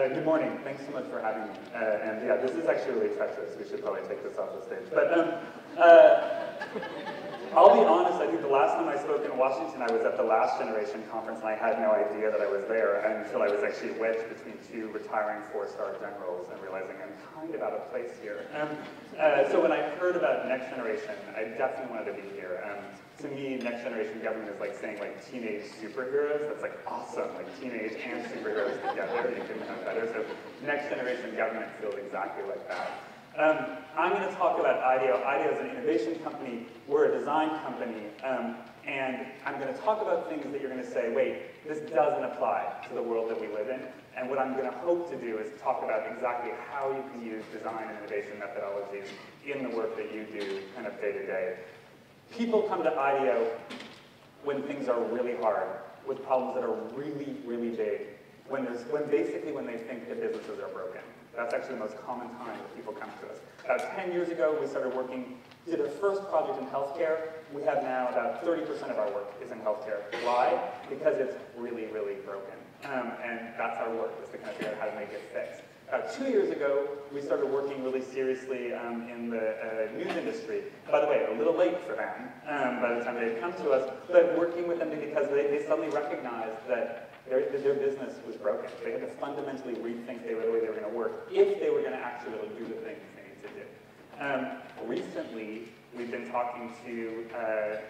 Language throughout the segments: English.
Good morning. Thanks so much for having me. And yeah, this is actually really treacherous. We should probably take this off the stage. But I'll be honest, I think the last time I spoke in Washington, I was at the Last Generation conference, and I had no idea that I was there until I was actually wedged between two retiring four-star generals and realizing I'm kind of out of place here. So when I heard about Next Generation, I definitely wanted to be here. To me, Next Generation government is like saying like teenage superheroes. That's like awesome, like teenage and superheroes together. You couldn't have better. So Next Generation government feels exactly like that. I'm going to talk about IDEO. IDEO is an innovation company. We're a design company. And I'm going to talk about things that you're going to say, wait, this doesn't apply to the world that we live in. And what I'm going to hope to do is talk about exactly how you can use design and innovation methodologies in the work that you do kind of day to day. People come to IDEO when things are really hard, with problems that are really, really big, when they think that businesses are broken. That's actually the most common time that people come to us. About 10 years ago, we started working, did our first project in healthcare. We have now about 30% of our work is in healthcare. Why? Because it's really, really broken. And that's our work, is to kind of figure out how to make it fix. About 2 years ago, we started working really seriously in the news industry. By the way, a little late for them by the time they had come to us, but working with them because they suddenly recognized that their business was broken. They had to fundamentally rethink the way they were going to work if they were going to actually do the things they need to do. Recently, we've been talking to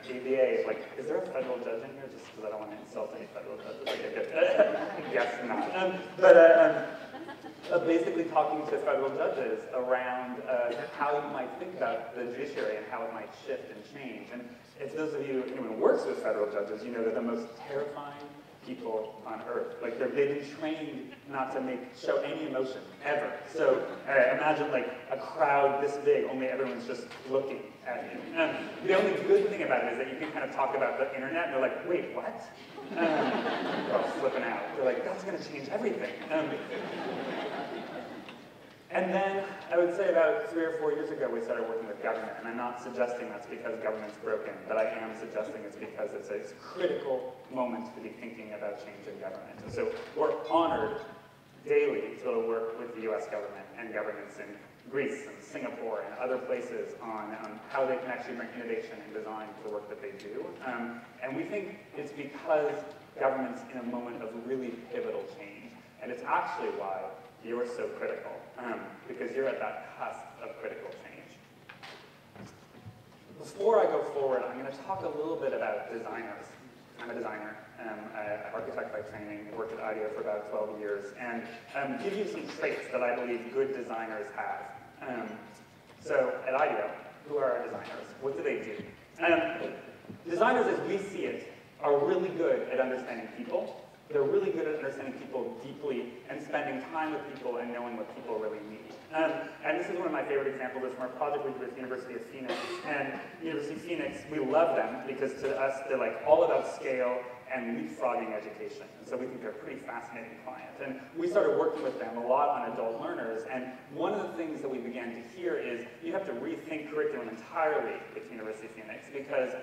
ABA, like, is there a federal judge in here? Just because I don't want to insult any federal judges. I guess not. Basically talking to federal judges around how you might think about the judiciary and how it might shift and change. And if those of you, anyone who works with federal judges, you know they're the most terrifying people on earth. Like they've been trained not to show any emotion, ever. So imagine like a crowd this big, only everyone's just looking at you. The only good thing about it is that you can kind of talk about the internet, and they're like, wait, what? Well, flipping out. They're like, that's going to change everything. And then, I would say about 3 or 4 years ago, we started working with government. And I'm not suggesting that's because government's broken, but I am suggesting it's because it's a critical moment to be thinking about change in government. And so we're honored daily to be able to work with the US government and governments in Greece and Singapore and other places on how they can actually bring innovation and design to the work that they do. And we think it's because government's in a moment of really pivotal change. And it's actually why you're so critical, because you're at that cusp of critical change. Before I go forward, I'm going to talk a little bit about designers. I'm a designer, I'm an architect by training, I worked at IDEO for about 12 years, and give you some traits that I believe good designers have. So at IDEO, who are our designers? What do they do? Designers, as we see it, are really good at understanding people. They're really good at understanding people deeply and spending time with people and knowing what people really need. And this is one of my favorite examples. It's from a project we did with the University of Phoenix. And University of Phoenix, we love them because to us, they're like all about scale and leapfrogging education. And so we think they're a pretty fascinating client. And we started working with them a lot on adult learners. And one of the things that we began to hear is you have to rethink curriculum entirely at the University of Phoenix because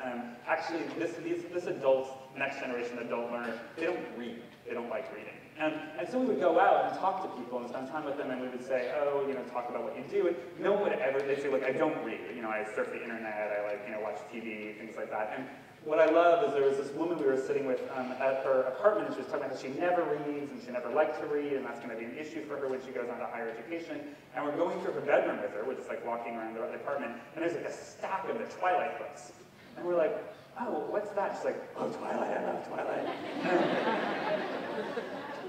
actually this adult, next generation adult learner, they don't read. They don't like reading. And so we would go out and talk to people and spend time with them, and we would say, oh, talk about what you do. And no one would ever, they'd say, like, I don't read. I surf the internet, I watch TV, things like that. And what I love is there was this woman we were sitting with at her apartment, and she was talking about how she never reads, and she never liked to read, and that's going to be an issue for her when she goes on to higher education. And we're going through her bedroom with her, we're just like walking around the apartment, and there's like a stack of the Twilight books. And we're like, oh, what's that? She's like, oh, Twilight, I love Twilight.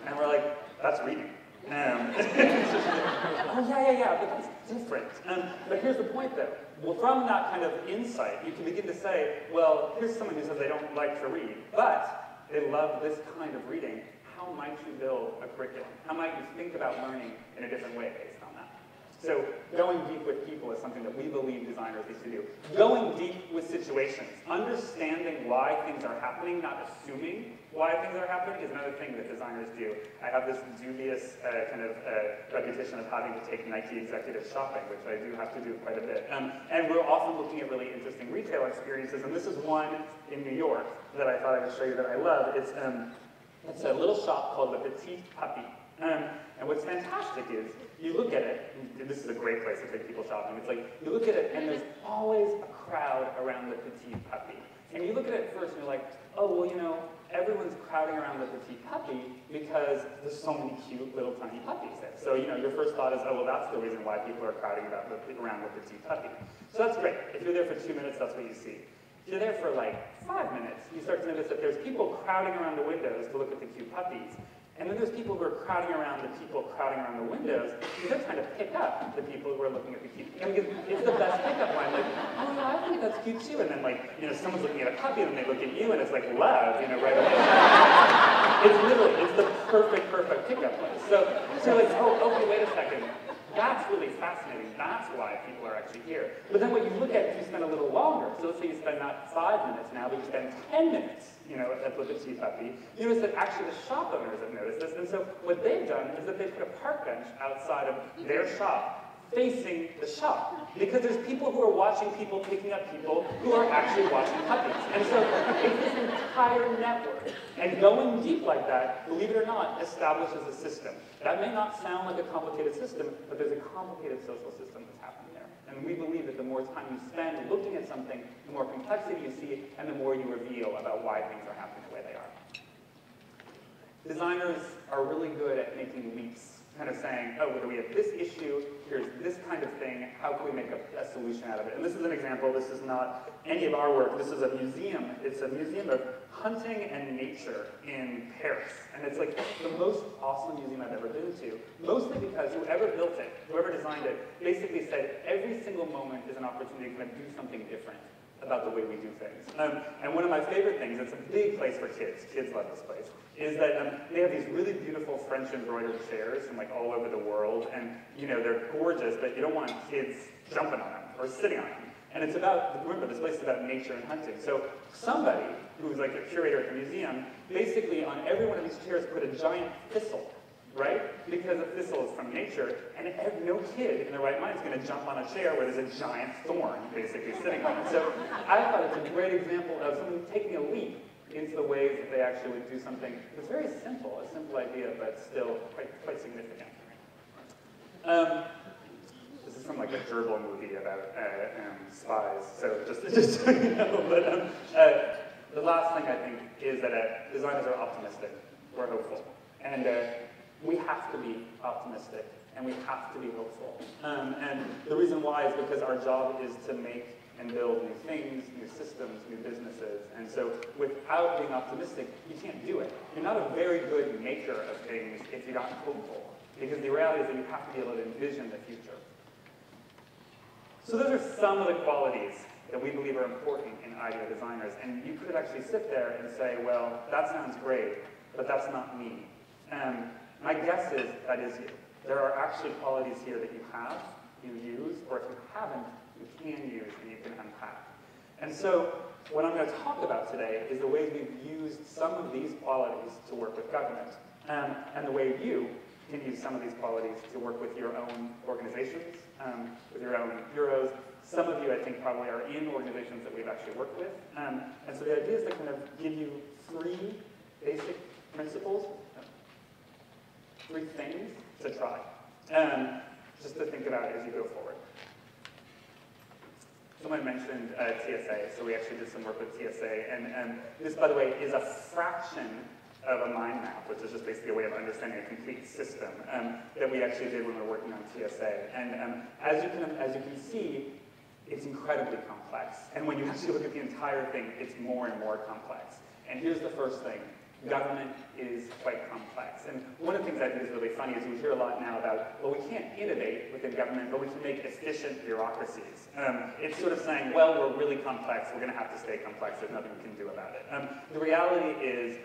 And we're like, that's reading. Oh, yeah, but that's different. But here's the point, though. Well, from that kind of insight, you can begin to say, well, here's someone who says they don't like to read, but they love this kind of reading. How might you build a curriculum? How might you think about learning in a different way based on that? So going deep with people is something that we believe designers need to do. Going deep with situations, understanding why things are happening, not assuming why things are happening is another thing that designers do. I have this dubious reputation of having to take Nike executives shopping, which I do have to do quite a bit. And we're often looking at really interesting retail experiences, and this is one in New York that I thought I would show you that I love. It's a little shop called the Petite Puppy. And what's fantastic is, you look at it, and this is a great place to take people shopping, it's like, you look at it and there's always a crowd around the petite puppy. And you look at it first and you're like, oh, well, you know, everyone's crowding around the petite puppy because there's so many cute little tiny puppies there. So, you know, your first thought is, oh, well, that's the reason why people are crowding around the petite puppy. So that's great. If you're there for 2 minutes, that's what you see. If you're there for like 5 minutes, you start to notice that there's people crowding around the windows to look at the cute puppies. And then there's people who are crowding around the people crowding around the windows, because they're trying to pick up the people who are looking at the cute. I mean, it's the best pickup line, like, oh yeah, I think that's cute too. And then like, you know, someone's looking at a puppy and they look at you and it's like love, you know, right away. It's literally, it's the perfect pickup line. So you're like, oh, okay, wait a second. That's really fascinating. That's why people are actually here. But then what you look at, if you spend a little longer, so let's say you spend not 5 minutes now, but you spend 10 minutes, you know, at the petite puppy, you notice that actually the shop owners have noticed this. And so what they've done is that they've put a park bench outside of their shop facing the shop. Because there's people who are watching people picking up people who are actually watching puppies. And so it's this entire network. And going deep like that, believe it or not, establishes a system. That may not sound like a complicated system, but there's a complicated social system that's happening there. And we believe that the more time you spend looking at something, the more complexity you see, and the more you reveal about why things are happening the way they are. Designers are really good at making leaps, kind of saying, oh, well, we have this issue, here's this kind of thing, how can we make a solution out of it? And this is an example, this is not any of our work, this is a museum. It's a museum of hunting and nature in Paris. And it's like the most awesome museum I've ever been to, mostly because whoever built it, whoever designed it, basically said every single moment is an opportunity to kind of do something different about the way we do things. And one of my favorite things, it's a big place for kids love this place, is that they have these really beautiful French embroidered chairs from like all over the world, and you know, they're gorgeous, but you don't want kids jumping on them or sitting on them. And it's about, remember, this place is about nature and hunting. So somebody who's like a curator at the museum, basically on every one of these chairs put a giant thistle, right? Because a thistle is from nature, and no kid in their right mind is going to jump on a chair where there's a giant thorn basically sitting on it. So I thought it's a great example of someone taking a leap into the ways that they actually would do something that's very simple, a simple idea, but still quite significant. This is from like a gerbil movie about spies, so just so you know. But the last thing I think is that designers are optimistic. We're hopeful. And we have to be optimistic, and we have to be hopeful. And the reason why is because our job is to make and build new things, new systems, new businesses. And so without being optimistic, you can't do it. You're not a very good maker of things if you're not hopeful, because the reality is that you have to be able to envision the future. So those are some of the qualities that we believe are important in idea designers. And you could actually sit there and say, well, that sounds great, but that's not me. My guess is that is you. There are actually qualities here that you have, you use, or if you haven't, you can use and you can unpack. And so what I'm going to talk about today is the ways we've used some of these qualities to work with government, and the way you can use some of these qualities to work with your own organizations, with your own bureaus. Some of you, I think, probably are in organizations that we've actually worked with. And so the idea is to kind of give you 3 basic principles, 3 things to try, just to think about as you go forward. Someone mentioned TSA, so we actually did some work with TSA, and this, by the way, is a fraction of a mind map, which is just basically a way of understanding a complete system that we actually did when we were working on TSA. And as you can see, it's incredibly complex. And when you actually look at the entire thing, it's more and more complex. And here's the first thing. Government is quite complex. And one of the things I think is really funny is we hear a lot now about, well, we can't innovate within government, but we can make efficient bureaucracies. It's sort of saying, well, we're really complex, we're going to have to stay complex, there's nothing we can do about it. The reality is,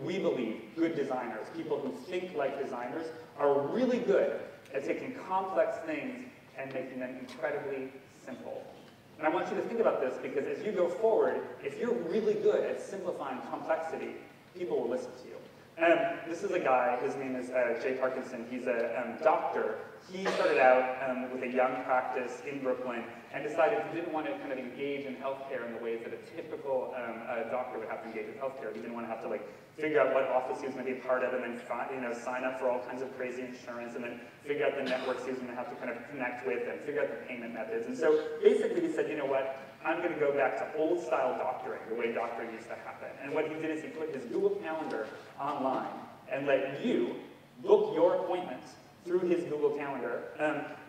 we believe good designers, people who think like designers, are really good at taking complex things and making them incredibly simple. And I want you to think about this because as you go forward, if you're really good at simplifying complexity, people will listen to you. This is a guy, his name is Jay Parkinson. He's a doctor he started out with a young practice in Brooklyn and decided he didn't want to kind of engage in healthcare in the ways that a typical doctor would have to engage with healthcare. He didn't want to have to like figure out what office he was going to be a part of and then sign up for all kinds of crazy insurance and then figure out the networks he was going to have to kind of connect with and figure out the payment methods. And so basically he said, you know what, I'm going to go back to old style doctoring, the way doctoring used to happen. And what he did is he put his Google Calendar online and let you book your appointments through his Google Calendar.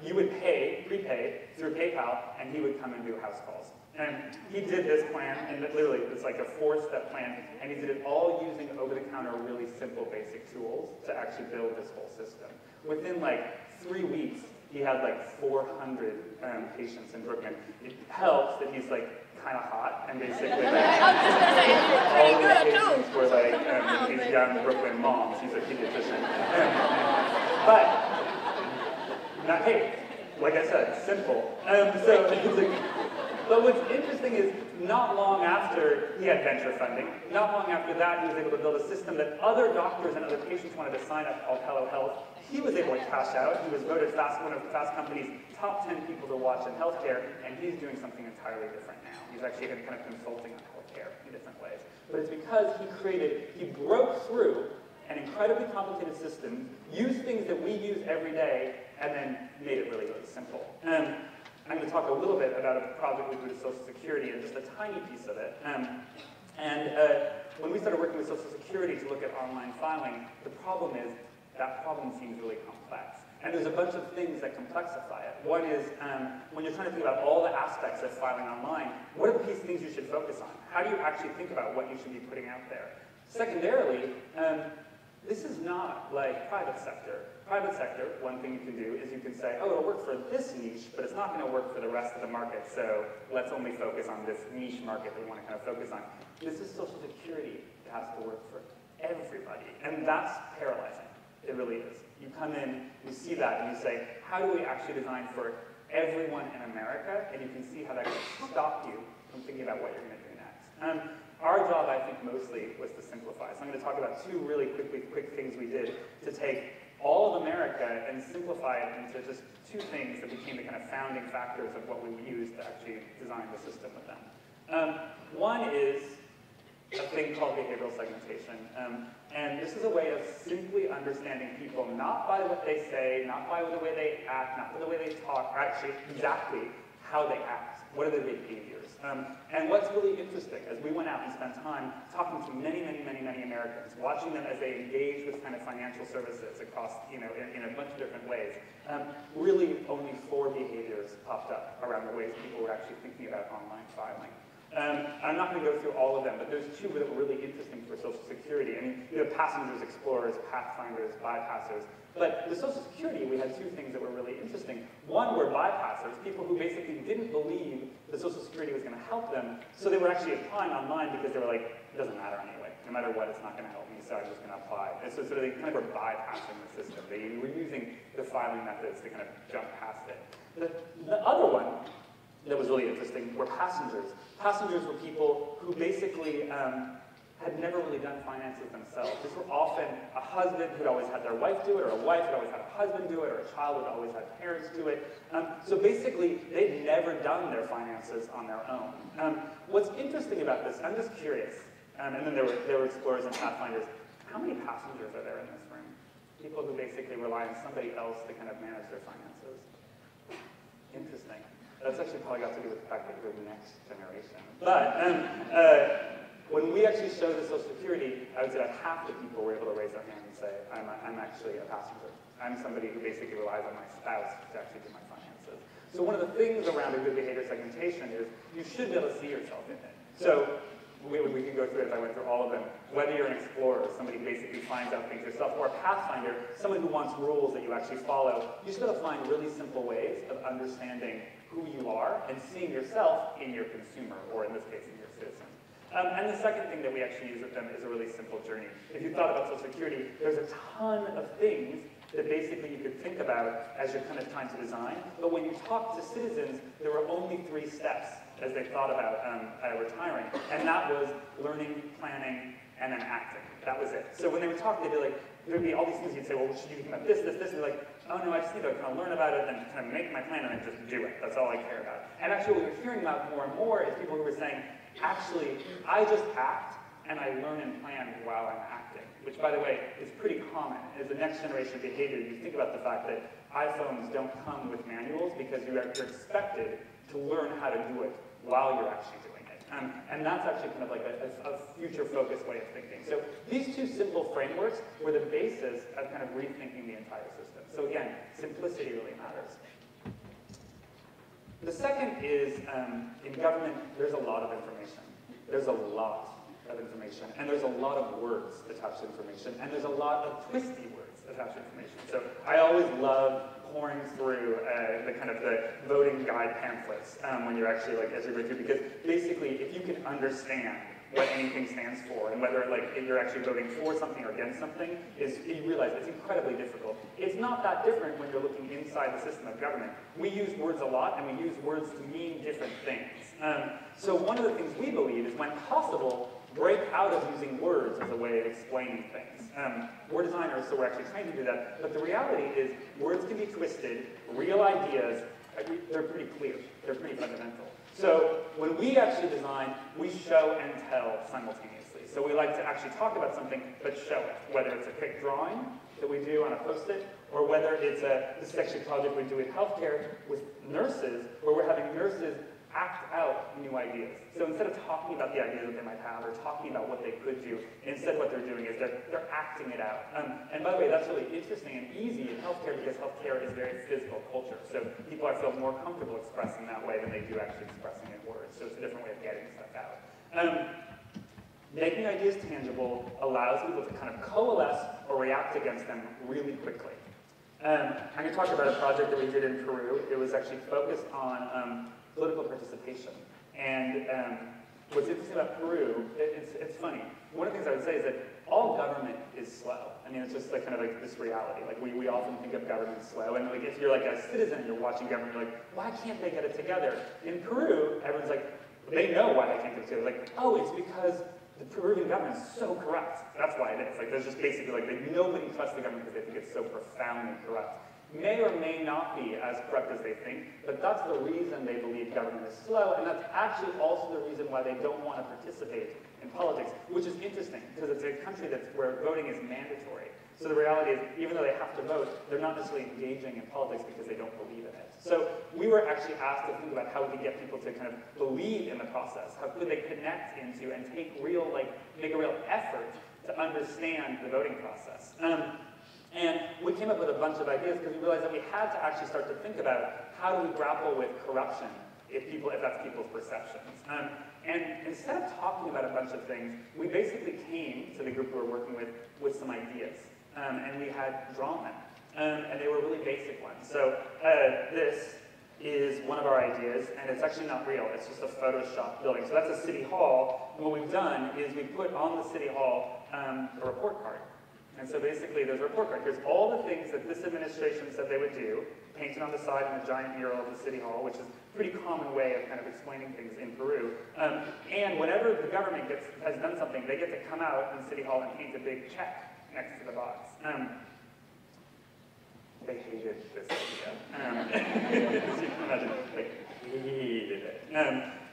You would prepay through PayPal, and he would come and do house calls. And he did this plan, and literally it's like a 4-step plan, and he did it all using over-the-counter, really simple, basic tools to actually build this whole system. Within like 3 weeks, he had like 400 patients in Brooklyn. It helps that he's like kind of hot, and basically like, all of the patients were like these young Brooklyn moms. He's a pediatrician. But, hey, like I said, simple. But what's interesting is not long after he had venture funding, not long after that he was able to build a system that other doctors and other patients wanted to sign up called Hello Health. He was able to cash out. He was voted one of Fast Company's top 10 people to watch in healthcare, and he's doing something entirely different now. He's actually kind of consulting on healthcare in different ways. But it's because he broke through an incredibly complicated system, used things that we use every day, and then made it really, really simple. I'm going to talk a little bit about a project we do with Social Security and just a tiny piece of it. When we started working with Social Security to look at online filing, the problem is that problem seems really complex. And there's a bunch of things that complexify it. One is, when you're trying to think about all the aspects of filing online, what are the things you should focus on? How do you actually think about what you should be putting out there? Secondarily, this is not like private sector. Private sector, one thing you can do is you can say, oh, it'll work for this niche, but it's not going to work for the rest of the market, so let's only focus on this niche market that we want to kind of focus on. This is Social Security. It has to work for everybody, and that's paralyzing. It really is. You come in, you see that, and you say, how do we actually design for everyone in America? And you can see how that can stop you from thinking about what you're going to do next. Our job, I think, mostly was to simplify. So I'm going to talk about two really quick things we did to take all of America and simplify it into just two things that became the kind of founding factors of what we used to actually design the system with them. One is a thing called behavioral segmentation. And this is a way of simply understanding people, not by what they say, not by the way they act, not by the way they talk, or actually exactly how they act. What are their behaviors? And what's really interesting, as we went out and spent time talking to many Americans, watching them as they engage with kind of financial services across, in a bunch of different ways, really only 4 behaviors popped up around the ways people were actually thinking about online filing. I'm not going to go through all of them, but there's 2 that were really interesting for Social Security. I mean, you have passengers, explorers, pathfinders, bypassers. But with Social Security, we had 2 things that were really interesting. One were bypassers, people who basically didn't believe that Social Security was going to help them, so they were actually applying online because they were like, it doesn't matter anyway. No matter what, it's not going to help me, so I'm just going to apply. And so they kind of were bypassing the system. They were using the filing methods to kind of jump past it. The other one that was really interesting were passengers. Passengers were people who basically had never really done finances themselves. These were often a husband who'd always had their wife do it, or a wife who'd always had a husband do it, or a child who'd always had parents do it. So basically, they'd never done their finances on their own. What's interesting about this, I'm just curious, and then there were explorers and pathfinders. How many passengers are there in this room? People who basically rely on somebody else to kind of manage their finances. Interesting. That's actually probably got to do with the fact that we're the next generation. But when we actually showed the Social Security, I would say that half the people were able to raise their hand and say, I'm actually a passenger. I'm somebody who basically relies on my spouse to actually do my finances. So one of the things around a good behavior segmentation is you should be able to see yourself in it. So we can go through it if I went through all of them. Whether you're an explorer, somebody who basically finds out things yourself, or a pathfinder, someone who wants rules that you actually follow, you just got to find really simple ways of understanding who you are and seeing yourself in your consumer, or in this case, in your citizen. And the second thing that we actually use with them is a really simple journey. If you thought about Social Security, there's a ton of things that basically you could think about as you're kind of trying to design. But when you talk to citizens, there were only 3 steps as they thought about retiring. And that was learning, planning, and then acting. That was it. So when they would talk, they'd be like, there'd be all these things you'd say, well, should you think about this, this, this? And they're like, oh no, I just need to kind of learn about it and kind of make my plan and then just do it. That's all I care about. And actually what we're hearing about more and more is people who are saying, actually, I just act and I learn and plan while I'm acting, which by the way, is pretty common. As the next generation behavior, you think about the fact that iPhones don't come with manuals because you're expected to learn how to do it while you're actually doing it. And that's actually kind of like a future-focused way of thinking. So these two simple frameworks were the basis of kind of rethinking the entire system. So again, simplicity really matters. The second is, in government, there's a lot of information. There's a lot of information, and there's a lot of words attached to information, and there's a lot of twisty words attached to information. So I always love pouring through the voting guide pamphlets when you're actually as you're going through, because basically if you can understand what anything stands for and whether you're actually voting for something or against something, you realize it's incredibly difficult. It's not that different when you're looking inside the system of government. We use words a lot and we use words to mean different things. So one of the things we believe is when possible, break out of using words as a way of explaining things. We're designers, so we're actually trying to do that, but the reality is words can be twisted, real ideas, they're pretty clear, they're pretty fundamental. So when we actually design, we show and tell simultaneously. So we like to actually talk about something, but show it, whether it's a quick drawing that we do on a Post-it, or whether it's this is actually a project we do in healthcare with nurses, where we're having nurses act out new ideas. So instead of talking about the ideas that they might have or talking about what they could do, instead what they're doing is they're acting it out. And by the way, that's really interesting and easy in healthcare because healthcare is a very physical culture. So people feel more comfortable expressing that way than they do actually expressing in words. So it's a different way of getting stuff out. Making ideas tangible allows people to kind of coalesce or react against them really quickly. I'm going to talk about a project that we did in Peru. It was actually focused on political participation. And what's interesting about Peru, it's funny. One of the things I would say is that all government is slow. I mean, it's just this reality. We often think of government slow, and if you're a citizen and you're watching government, you're like, why can't they get it together? In Peru, everyone's like, they know why they can't get it together. Like, oh, it's because the Peruvian government is so corrupt. That's why it is. There's just basically nobody trusts the government because they think it's so profoundly corrupt. May or may not be as corrupt as they think, but that's the reason they believe government is slow, and that's actually also the reason why they don't want to participate in politics, which is interesting, because it's a country where voting is mandatory. So the reality is, even though they have to vote, they're not necessarily engaging in politics because they don't believe in it. So we were actually asked to think about how we could get people to kind of believe in the process. How could they connect into and make a real effort to understand the voting process? And we came up with a bunch of ideas because we realized that we had to actually start to think about how do we grapple with corruption if that's people's perceptions. And instead of talking about a bunch of things, we basically came to the group we were working with some ideas. And we had drawn them. And they were really basic ones. So this is one of our ideas, and it's actually not real. It's just a Photoshop building. So that's a city hall. And what we've done is we put on the city hall a report card. And so basically there's a report card. Here's all the things that this administration said they would do, painted on the side in a giant mural of the city hall, which is a pretty common way of kind of explaining things in Peru. And whenever the government has done something, they get to come out in City Hall and paint a big check next to the box. They hated this idea. As you can imagine, they hated it.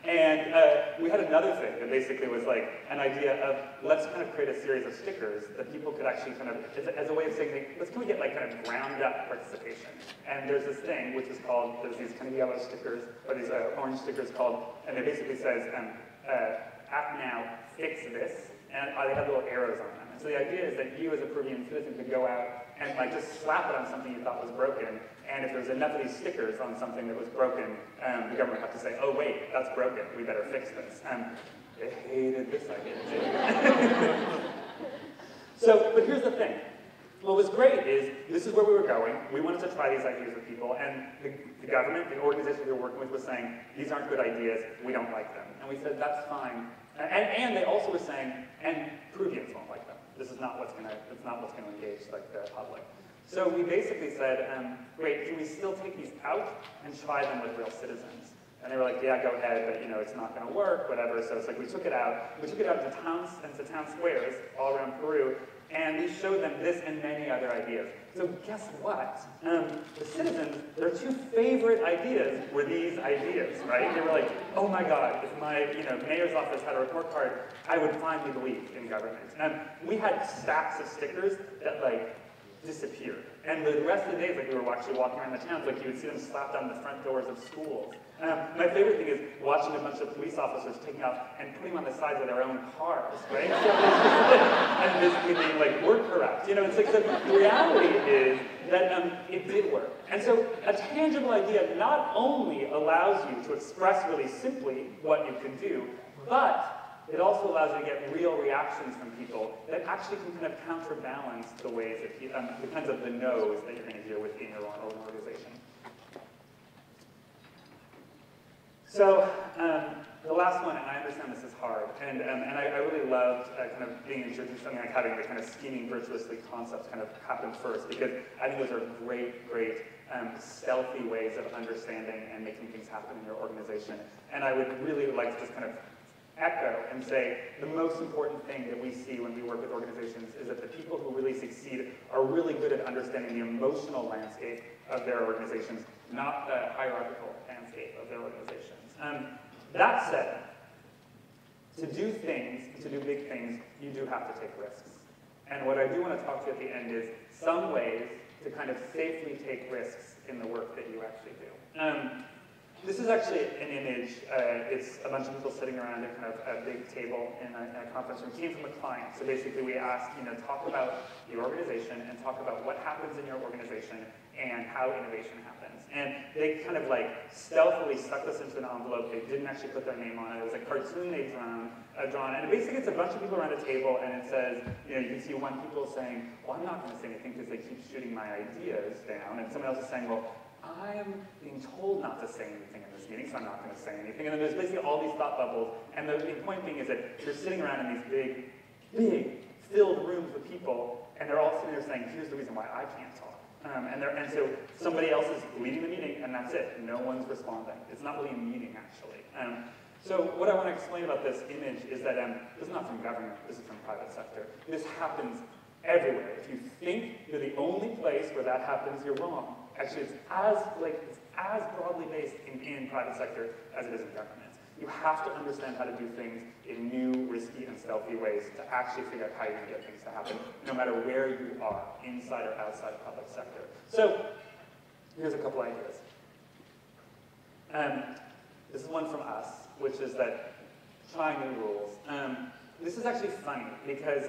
And we had another thing that basically was an idea of let's kind of create a series of stickers that people could actually kind of, as a way of saying, can we get kind of ground up participation? And there's this thing which is called, there's these kind of yellow stickers, or these orange stickers called, and it basically says, act now, fix this, and they have little arrows on them. And so the idea is that you as a Peruvian citizen could go out and just slap it on something you thought was broken, and if there's enough of these stickers on something that was broken, the government would have to say, oh wait, that's broken, we better fix this. They hated this idea too. But here's the thing. What was great is, this is where we were going. We wanted to try these ideas with people, and the government, the organization we were working with was saying, these aren't good ideas, we don't like them. And we said, that's fine. And they also were saying, and Peruvians won't like them. This is not what's going to engage the public. So we basically said, great, can we still take these out and try them with real citizens? And they were like, yeah, go ahead, but it's not going to work, whatever. So it's like we took it out. We took it out to towns and to town squares all around Peru, and we showed them this and many other ideas. So guess what? The citizens, their two favorite ideas were these ideas, right? They were like, oh my God, if my mayor's office had a report card, I would finally believe in government. We had stacks of stickers that disappeared. And the rest of the days, we were actually walking around the towns, you would see them slapped on the front doors of schools. My favorite thing is watching a bunch of police officers taking off and putting them on the sides of their own cars, right? So and basically being we're corrupt. It's so the reality is that it did work. And so a tangible idea not only allows you to express really simply what you can do, but it also allows you to get real reactions from people that actually can kind of counterbalance the ways that depends on the no's that you're going to hear within your own organization. So the last one, and I understand this is hard, and I really loved kind of being introduced to something like having the kind of scheming virtuously concepts kind of happen first, because I think those are great stealthy ways of understanding and making things happen in your organization. And I would really like to just kind of echo and say the most important thing that we see when we work with organizations is that the people who really succeed are really good at understanding the emotional landscape of their organizations, not the hierarchical landscape of their organizations. That said, to do big things, you do have to take risks. And what I do want to talk to you at the end is some ways to kind of safely take risks in the work that you actually do. This is actually an image. It's a bunch of people sitting around at kind of a big table in a conference room. It came from a client. So basically we asked, talk about your organization and talk about what happens in your organization and how innovation happens. And they kind of stealthily stuck this into an envelope. They didn't actually put their name on it. It was a cartoon they'd drawn. And basically it's a bunch of people around a table, and it says, you can see one people saying, well, I'm not going to say anything because they keep shooting my ideas down. And someone else is saying, well, I'm being told not to say anything in this meeting, so I'm not going to say anything. And then there's basically all these thought bubbles. And the point being is that you're sitting around in these big, filled rooms with people, and they're all sitting there saying, here's the reason why I can't talk. And so somebody else is leading the meeting, and that's it. No one's responding. It's not really a meeting, actually. So what I want to explain about this image is that this is not from government. This is from private sector. This happens everywhere. If you think you're the only place where that happens, you're wrong. Actually, it's as broadly based in private sector as it is in government. You have to understand how to do things in new, risky, and stealthy ways to actually figure out how you're going to get things to happen, no matter where you are, inside or outside the public sector. So, here's a couple ideas. This is one from us, which is that try new rules. This is actually funny because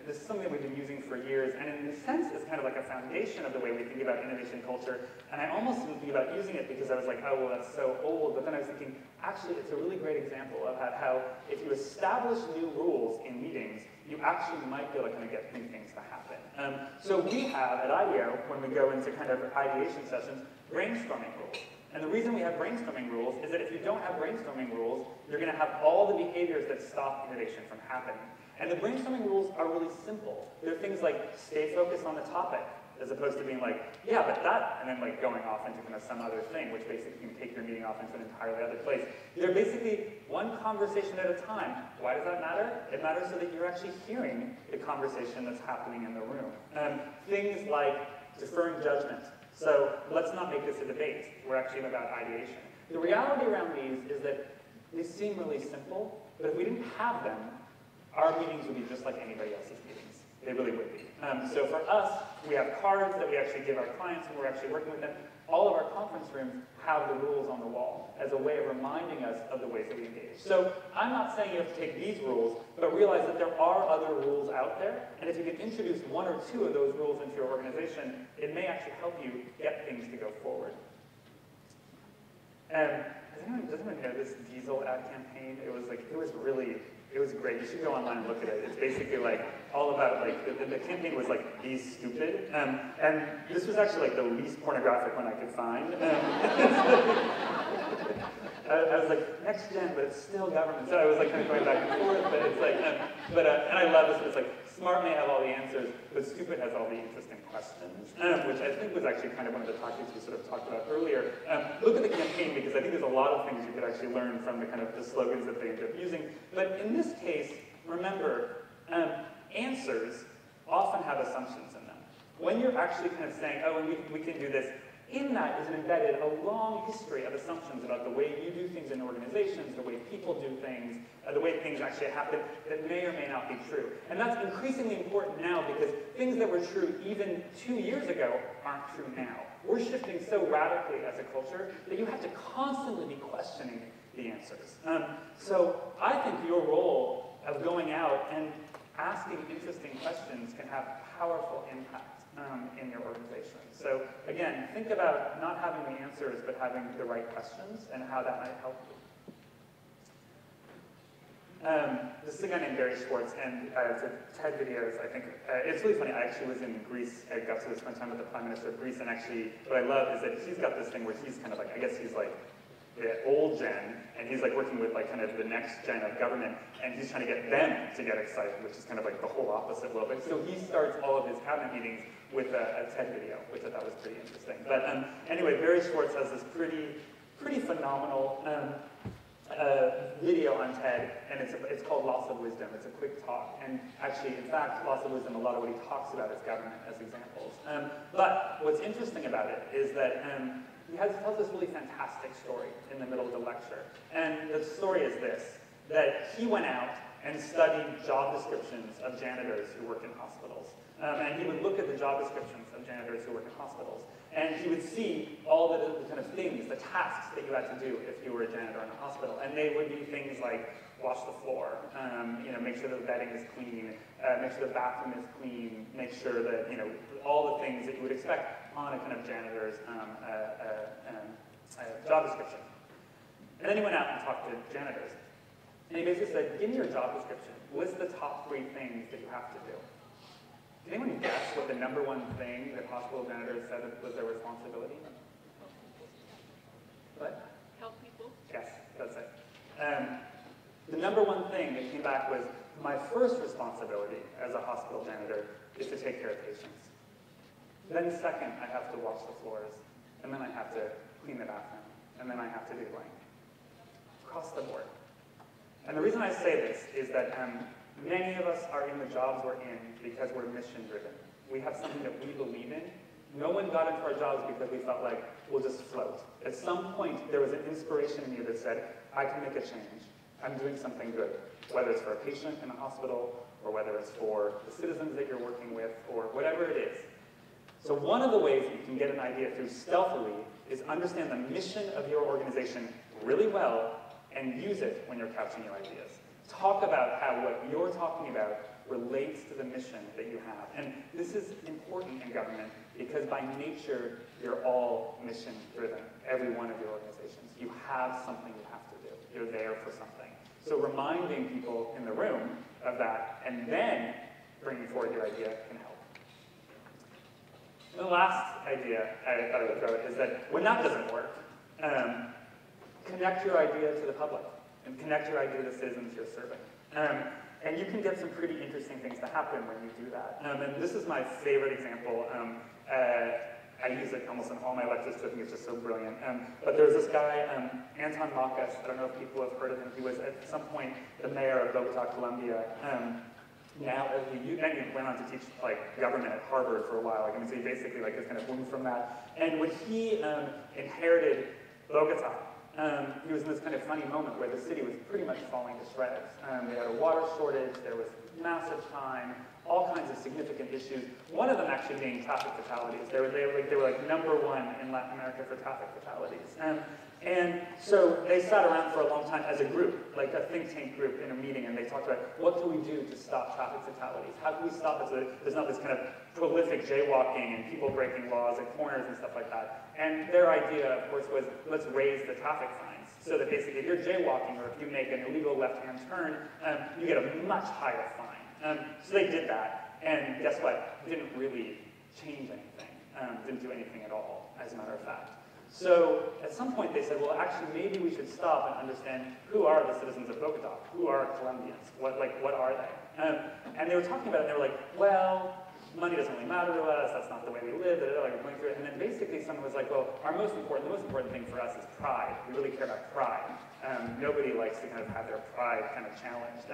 this is something that we've been using for years, and in a sense is kind of like a foundation of the way we think about innovation culture. And I almost didn't think about using it because I was like, oh, well, that's so old. But then I was thinking, actually, it's a really great example of how if you establish new rules in meetings, you actually might be able to kind of get new things to happen. So we have, at IDEO, when we go into kind of ideation sessions, brainstorming rules. And the reason we have brainstorming rules is that if you don't have brainstorming rules, you're going to have all the behaviors that stop innovation from happening. And the brainstorming rules are really simple. They're things like stay focused on the topic, as opposed to being like, yeah, but that, and then going off into kind of some other thing, which basically can take your meeting off into an entirely other place. They're basically one conversation at a time. Why does that matter? It matters so that you're actually hearing the conversation that's happening in the room. Things like deferring judgment. So let's not make this a debate. We're actually about ideation. The reality around these is that they seem really simple, but if we didn't have them, our meetings would be just like anybody else's meetings. They really would be. So for us, we have cards that we actually give our clients when we're actually working with them. All of our conference rooms have the rules on the wall as a way of reminding us of the ways that we engage. So I'm not saying you have to take these rules, but realize that there are other rules out there, and if you can introduce one or two of those rules into your organization, it may actually help you get things to go forward. Does anyone know this Diesel ad campaign? It was great. You should go online and look at it. It's basically all about the campaign was be stupid. And this was actually the least pornographic one I could find. I was next gen, but it's still government. So I was kind of going back and forth, but it's and I love this. It's smart may have all the answers, but stupid has all the interesting questions, which I think was actually kind of one of the tactics we sort of talked about earlier. Look at the campaign, because I think there's a lot of things you could actually learn from the kind of the slogans that they end up using. But in this case, remember, answers often have assumptions in them. When you're actually kind of saying, oh, and we can do this, in that is embedded a long history of assumptions about the way you do things in organizations, the way people do things, the way things actually happen that may or may not be true. And that's increasingly important now because things that were true even 2 years ago aren't true now. We're shifting so radically as a culture that you have to constantly be questioning the answers. So I think your role of going out and asking interesting questions can have powerful impact in your organization. So again, think about not having the answers, but having the right questions and how that might help you. This is a guy named Barry Schwartz, and it's a TED videos, I think. It's really funny, I actually was in Greece. I got to spend time with the Prime Minister of Greece, and actually what I love is that he's got this thing where he's kind of like, I guess he's like the old gen, and he's like working with like kind of the next gen of government, and he's trying to get them to get excited, which is kind of like the whole opposite a little bit. So he starts all of his cabinet meetings with a TED video, which I thought was pretty interesting. But anyway, Barry Schwartz has this pretty phenomenal video on TED, and it's called Loss of Wisdom. It's a quick talk, and actually, in fact, Loss of Wisdom, a lot of what he talks about is government as examples. But what's interesting about it is that he tells this really fantastic story in the middle of the lecture. And the story is this, that he went out and studied job descriptions of janitors who work in hospitals. And he would look at the job descriptions of janitors who work in hospitals. And he would see all the kind of things, the tasks that you had to do if you were a janitor in a hospital. And they would be things like wash the floor, make sure that the bedding is clean, make sure the bathroom is clean, make sure that, all the things that you would expect on a kind of janitor's job description. And then he went out and talked to janitors. And he basically said, give me your job description. List the top 3 things that you have to do. Can anyone guess what the #1 thing that hospital janitors said was their responsibility? What? Help people. Yes, that's it. The #1 thing that came back was, my first responsibility as a hospital janitor is to take care of patients. Then second, I have to wash the floors, and then I have to clean the bathroom, and then I have to do blank. Across the board. And the reason I say this is that many of us are in the jobs we're in because we're mission-driven. We have something that we believe in. No one got into our jobs because we felt like we'll just float. At some point, there was an inspiration in you that said, I can make a change. I'm doing something good, whether it's for a patient in a hospital, or whether it's for the citizens that you're working with, or whatever it is. So one of the ways that you can get an idea through stealthily is understand the mission of your organization really well and use it when you're couching your ideas. Talk about how what you're talking about relates to the mission that you have. And this is important in government because by nature, you're all mission-driven, every one of your organizations. You have something you have to do. You're there for something. So reminding people in the room of that and then bringing forward your idea can help. And the last idea I thought I would throw is that when that doesn't work, connect your idea to the public and connect your idea to the citizens you're serving. And you can get some pretty interesting things to happen when you do that. And this is my favorite example. I use it almost in all my lectures because I think it's just so brilliant. But there's this guy, Anton Makas. I don't know if people have heard of him. He was at some point the mayor of Bogota, Colombia. Now, then he went on to teach like government at Harvard for a while. So he basically is kind of moved from that. And when he inherited Bogota, he was in this kind of funny moment where the city was pretty much falling to shreds. They had a water shortage, there was massive crime, all kinds of significant issues. One of them actually being traffic fatalities. They were like #1 in Latin America for traffic fatalities. And so they sat around for a long time as a group, like a think tank group in a meeting, and they talked about what can we do to stop traffic fatalities? How can we stop it so that there's not this kind of prolific jaywalking and people breaking laws at corners and stuff like that? And their idea, of course, was let's raise the traffic fines so that basically if you're jaywalking or if you make an illegal left-hand turn, you get a much higher fine. So they did that, and guess what? It didn't really change anything. Didn't do anything at all, as a matter of fact. So at some point they said, well, actually, maybe we should stop and understand who are the citizens of Bogota? Who are Colombians? What are they? And they were talking about it, and they were like, well, money doesn't really matter to us. That's not the way we live. Like, we're going through it. And then basically someone was like, well, the most important thing for us is pride. We really care about pride. Nobody likes to kind of have their pride kind of challenged.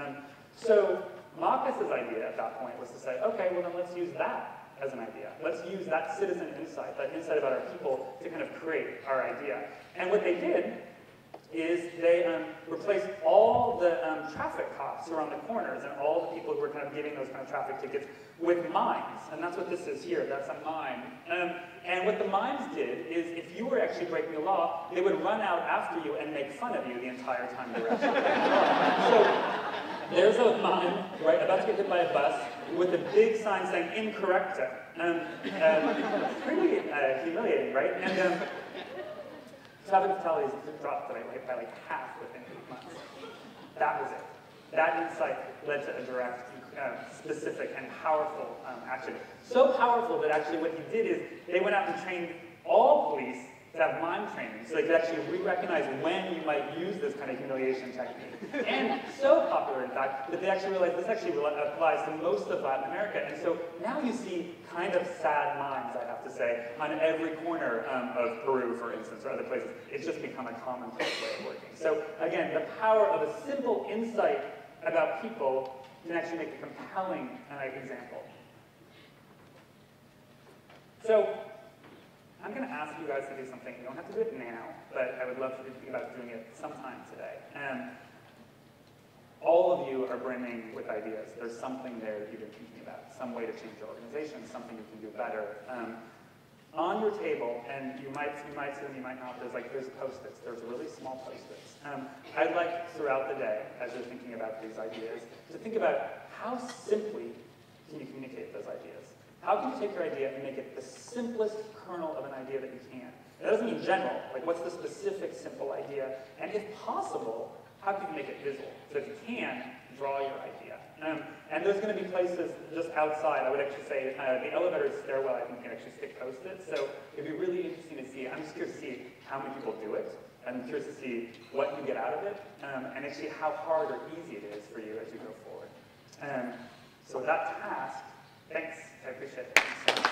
So Marcus's idea at that point was to say, okay, well then let's use that as an idea. Let's use that citizen insight, that insight about our people, to kind of create our idea. And what they did is they replaced all the traffic cops around the corners and all the people who were kind of giving those kind of traffic tickets with mimes. And that's what this is here. That's a mime. And what the mimes did is if you were actually breaking the law, they would run out after you and make fun of you the entire time you were actually breaking the law. So there's a mime, right, about to get hit by a bus with a big sign saying incorrecto. Pretty humiliating, right? And traffic fatalities dropped by like half within 8 months. That was it. That insight led to a direct, specific, and powerful action. So powerful that actually what he did is they went out and trained all police to have mime training, so they could actually re-recognize when you might use this kind of humiliation technique. And so popular, in fact, that they actually realized this actually applies to most of Latin America. And so now you see kind of sad mimes, I have to say, on every corner of Peru, for instance, or other places. It's just become a commonplace way of working. So again, the power of a simple insight about people can actually make a compelling example. So I'm going to ask you guys to do something. You don't have to do it now, but I would love for you to think about doing it sometime today. All of you are brimming with ideas. There's something there that you've been thinking about, some way to change your organization, something you can do better. On your table, and you might see them, you might not, there's Post-its. There's really small Post-its. I'd like throughout the day, as you're thinking about these ideas, to think about how simply can you communicate those ideas. How can you take your idea and make it the simplest kernel of an idea that you can? That doesn't mean general, like what's the specific simple idea? And if possible, how can you make it visual? So if you can, draw your idea. And there's going to be places just outside. I would actually say the elevator stairwell, I think, can actually stick Post-its. So it'd be really interesting to see. I'm just curious to see how many people do it. I'm curious to see what you get out of it, and actually how hard or easy it is for you as you go forward. So with that task, thanks. I appreciate it.